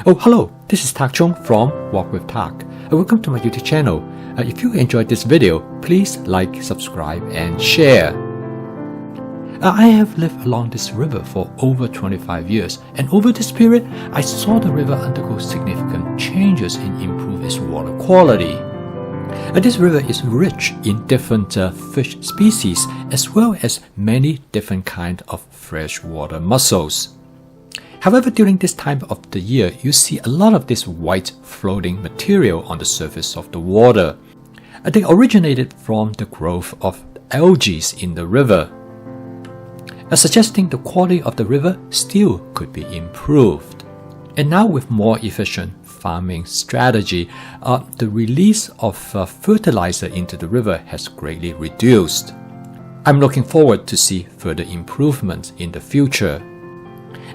Oh, hello, this is Tak Chung from Walk with Tak. Welcome to my YouTube channel. If you enjoyed this video, please like, subscribe and share. I have lived along this river for over 25 years, and over this period, I saw the river undergo significant changes and improve its water quality. This river is rich in different fish species as well as many different kinds of freshwater mussels. However, during this time of the year, you see a lot of this white floating material on the surface of the water. They originated from the growth of algae in the river, suggesting the quality of the river still could be improved. And now with more efficient farming strategy, the release of fertilizer into the river has greatly reduced. I'm looking forward to see further improvements in the future.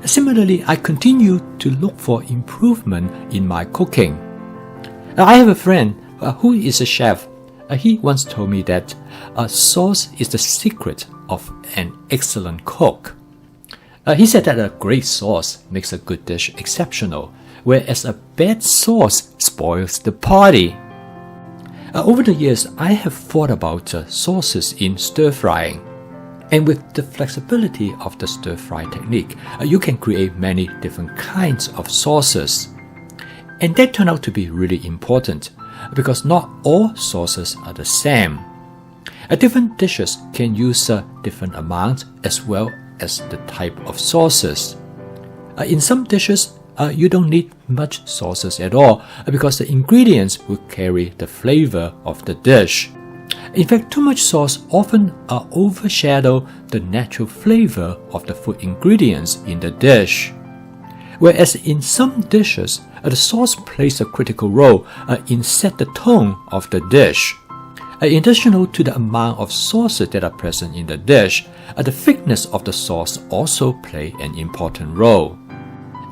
Similarly, I continue to look for improvement in my cooking. I have a friend who is a chef. He once told me that sauce is the secret of an excellent cook. He said that a great sauce makes a good dish exceptional, whereas a bad sauce spoils the party. Over the years, I have thought about sauces in stir-frying. And with the flexibility of the stir-fry technique, you can create many different kinds of sauces. And that turned out to be really important, because not all sauces are the same. Different dishes can use a different amount as well as the type of sauces. In some dishes, you don't need much sauces at all because the ingredients will carry the flavor of the dish. In fact, too much sauce often overshadows the natural flavor of the food ingredients in the dish. Whereas in some dishes, the sauce plays a critical role in set the tone of the dish. In addition to the amount of sauces that are present in the dish, the thickness of the sauce also plays an important role.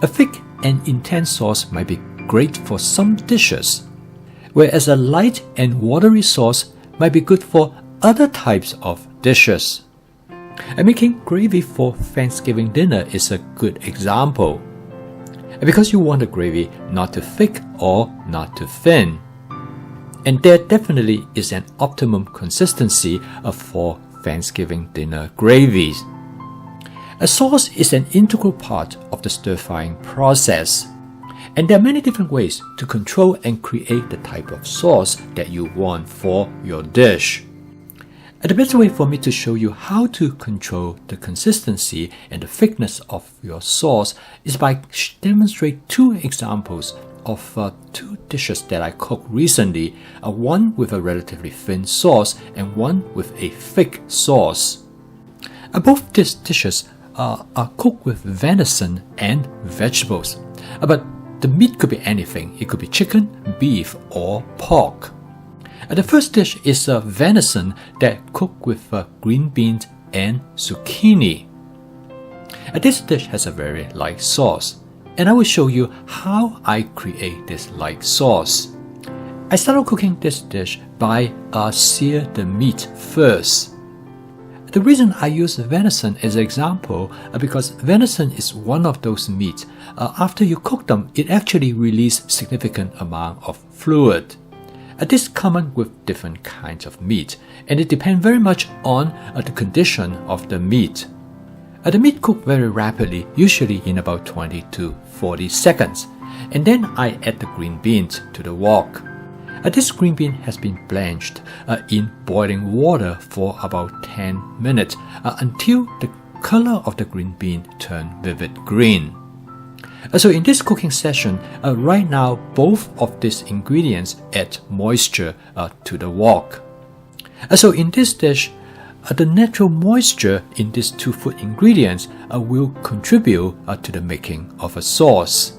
A thick and intense sauce might be great for some dishes, whereas a light and watery sauce might be good for other types of dishes. Making gravy for Thanksgiving dinner is a good example, because you want the gravy not too thick or not too thin. And there definitely is an optimum consistency for Thanksgiving dinner gravies. A sauce is an integral part of the stir-frying process, and there are many different ways to control and create the type of sauce that you want for your dish. The best way for me to show you how to control the consistency and the thickness of your sauce is by demonstrating two examples of two dishes that I cooked recently, one with a relatively thin sauce and one with a thick sauce. Both these dishes are cooked with venison and vegetables, but the meat could be anything. It could be chicken, beef, or pork. The first dish is venison that cooked with green beans and zucchini. This dish has a very light sauce, and I will show you how I create this light sauce. I started cooking this dish by sear the meat first. The reason I use venison as an example because venison is one of those meats. After you cook them, it actually releases significant amount of fluid. This is common with different kinds of meat, and it depends very much on the condition of the meat. The meat cooks very rapidly, usually in about 20 to 40 seconds, and then I add the green beans to the wok. This green bean has been blanched in boiling water for about 10 minutes until the color of the green bean turns vivid green. So in this cooking session, right now both of these ingredients add moisture to the wok. So in this dish, the natural moisture in these two food ingredients will contribute to the making of a sauce.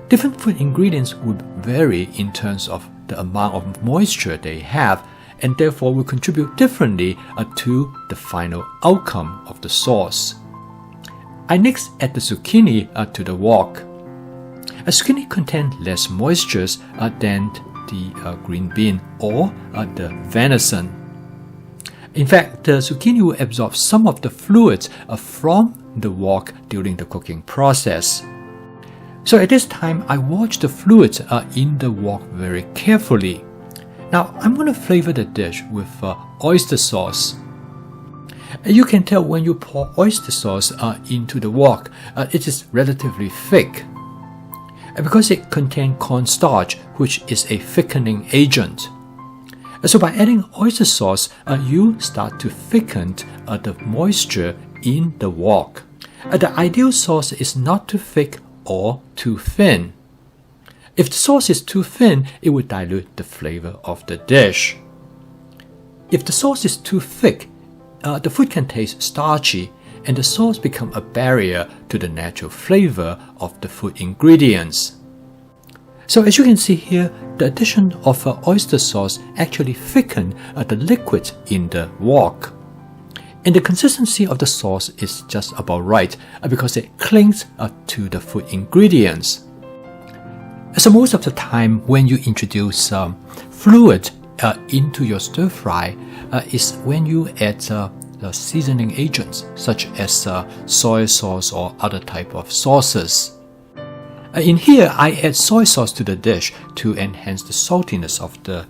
Different food ingredients would vary in terms of the amount of moisture they have, and therefore will contribute differently to the final outcome of the sauce. I next add the zucchini to the wok. A zucchini contains less moisture than the green bean or the venison. In fact, the zucchini will absorb some of the fluids from the wok during the cooking process. So at this time, I watch the fluids in the wok very carefully. Now I'm going to flavor the dish with oyster sauce. You can tell when you pour oyster sauce into the wok, it is relatively thick. Because it contains cornstarch, which is a thickening agent. So by adding oyster sauce, you start to thicken the moisture in the wok. The ideal sauce is not too thick or too thin. If the sauce is too thin, it will dilute the flavor of the dish. If the sauce is too thick, the food can taste starchy, and the sauce becomes a barrier to the natural flavor of the food ingredients. So as you can see here, the addition of oyster sauce actually thickens the liquid in the wok. And the consistency of the sauce is just about right because it clings to the food ingredients. So most of the time when you introduce fluid into your stir fry is when you add the seasoning agents such as soy sauce or other type of sauces. In here, I add soy sauce to the dish to enhance the saltiness of the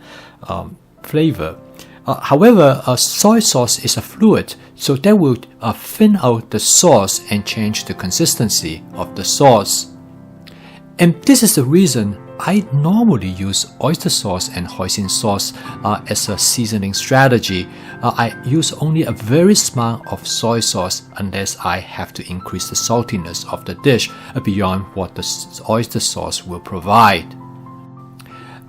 flavor. However, soy sauce is a fluid, so that will thin out the sauce and change the consistency of the sauce. And this is the reason I normally use oyster sauce and hoisin sauce as a seasoning strategy. I use only a very small amount of soy sauce unless I have to increase the saltiness of the dish beyond what the oyster sauce will provide.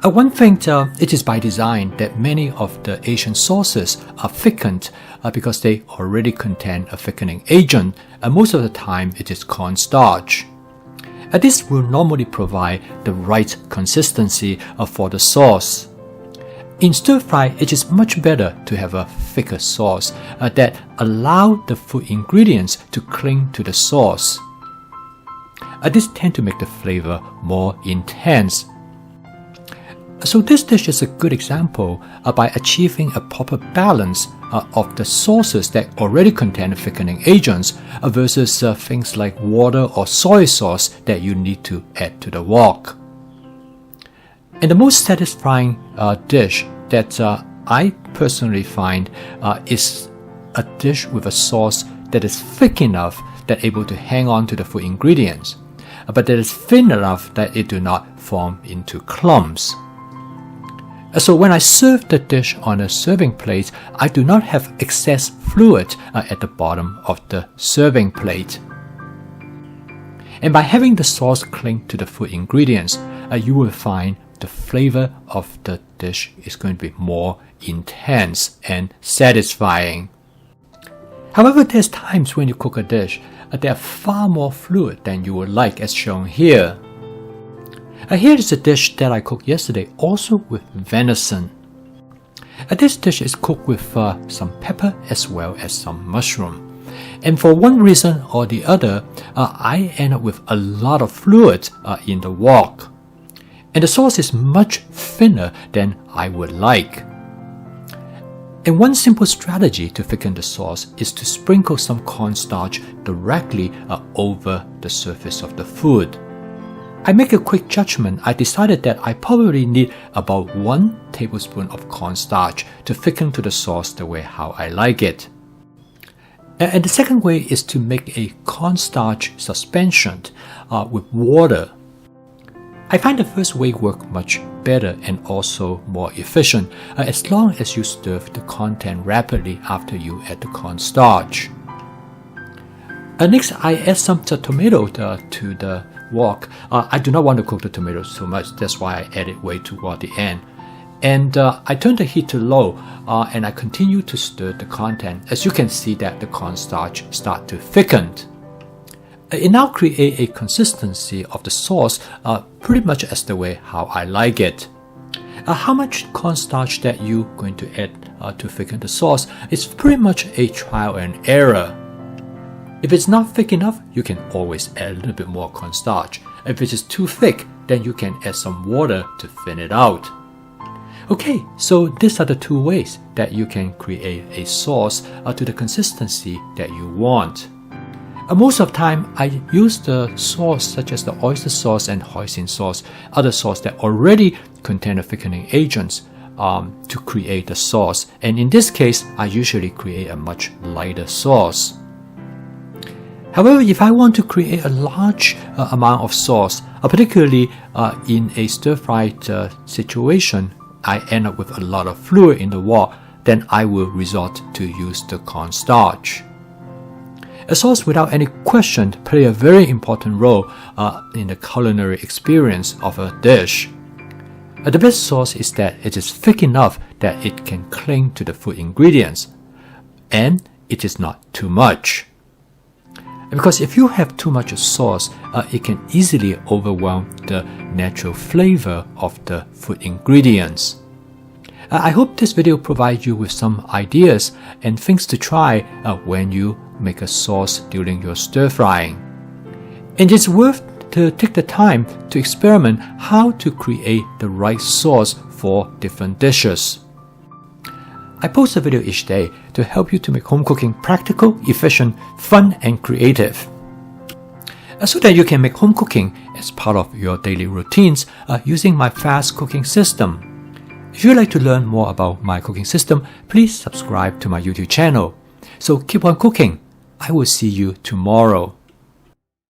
One thing, it is by design that many of the Asian sauces are thickened because they already contain a thickening agent, and most of the time it is cornstarch. This will normally provide the right consistency for the sauce. In stir fry, it is much better to have a thicker sauce that allow the food ingredients to cling to the sauce. This tends to make the flavor more intense. So this dish is a good example by achieving a proper balance of the sauces that already contain thickening agents versus things like water or soy sauce that you need to add to the wok. And the most satisfying dish that I personally find is a dish with a sauce that is thick enough that able to hang on to the food ingredients, but that is thin enough that it do not form into clumps. So when I serve the dish on a serving plate, I do not have excess fluid at the bottom of the serving plate. And by having the sauce cling to the food ingredients, you will find the flavor of the dish is going to be more intense and satisfying. However, there's times when you cook a dish, there are far more fluid than you would like, as shown here. Here is a dish that I cooked yesterday, also with venison. This dish is cooked with some pepper as well as some mushroom. And for one reason or the other, I end up with a lot of fluid in the wok. And the sauce is much thinner than I would like. And one simple strategy to thicken the sauce is to sprinkle some cornstarch directly over the surface of the food. I make a quick judgment. I decided that I probably need about 1 tablespoon of cornstarch to thicken to the sauce the way how I like it. And the second way is to make a cornstarch suspension with water. I find the first way work much better and also more efficient as long as you stir the content rapidly after you add the cornstarch. Next, I add some tomato to the wok. I do not want to cook the tomatoes too much, that's why I add it way toward the end. And I turn the heat to low and I continue to stir the content. As you can see that the cornstarch start to thicken. It now creates a consistency of the sauce pretty much as the way how I like it. How much cornstarch that you're going to add to thicken the sauce is pretty much a trial and error. If it's not thick enough, you can always add a little bit more cornstarch. If it is too thick, then you can add some water to thin it out. Okay, so these are the 2 ways that you can create a sauce to the consistency that you want. Most of the time, I use the sauce such as the oyster sauce and hoisin sauce, other sauce that already contain the thickening agents to create the sauce. And in this case, I usually create a much lighter sauce. However, if I want to create a large amount of sauce, particularly in a stir-fried situation, I end up with a lot of fluid in the wok, then I will resort to use the cornstarch. A sauce, without any question, play a very important role in the culinary experience of a dish. The best sauce is that it is thick enough that it can cling to the food ingredients, and it is not too much. Because if you have too much sauce, it can easily overwhelm the natural flavor of the food ingredients. I hope this video provides you with some ideas and things to try when you make a sauce during your stir frying. And it's worth to take the time to experiment how to create the right sauce for different dishes. I post a video each day to help you to make home cooking practical, efficient, fun, and creative, so that you can make home cooking as part of your daily routines using my fast cooking system. If you'd like to learn more about my cooking system, please subscribe to my YouTube channel. So keep on cooking. I will see you tomorrow.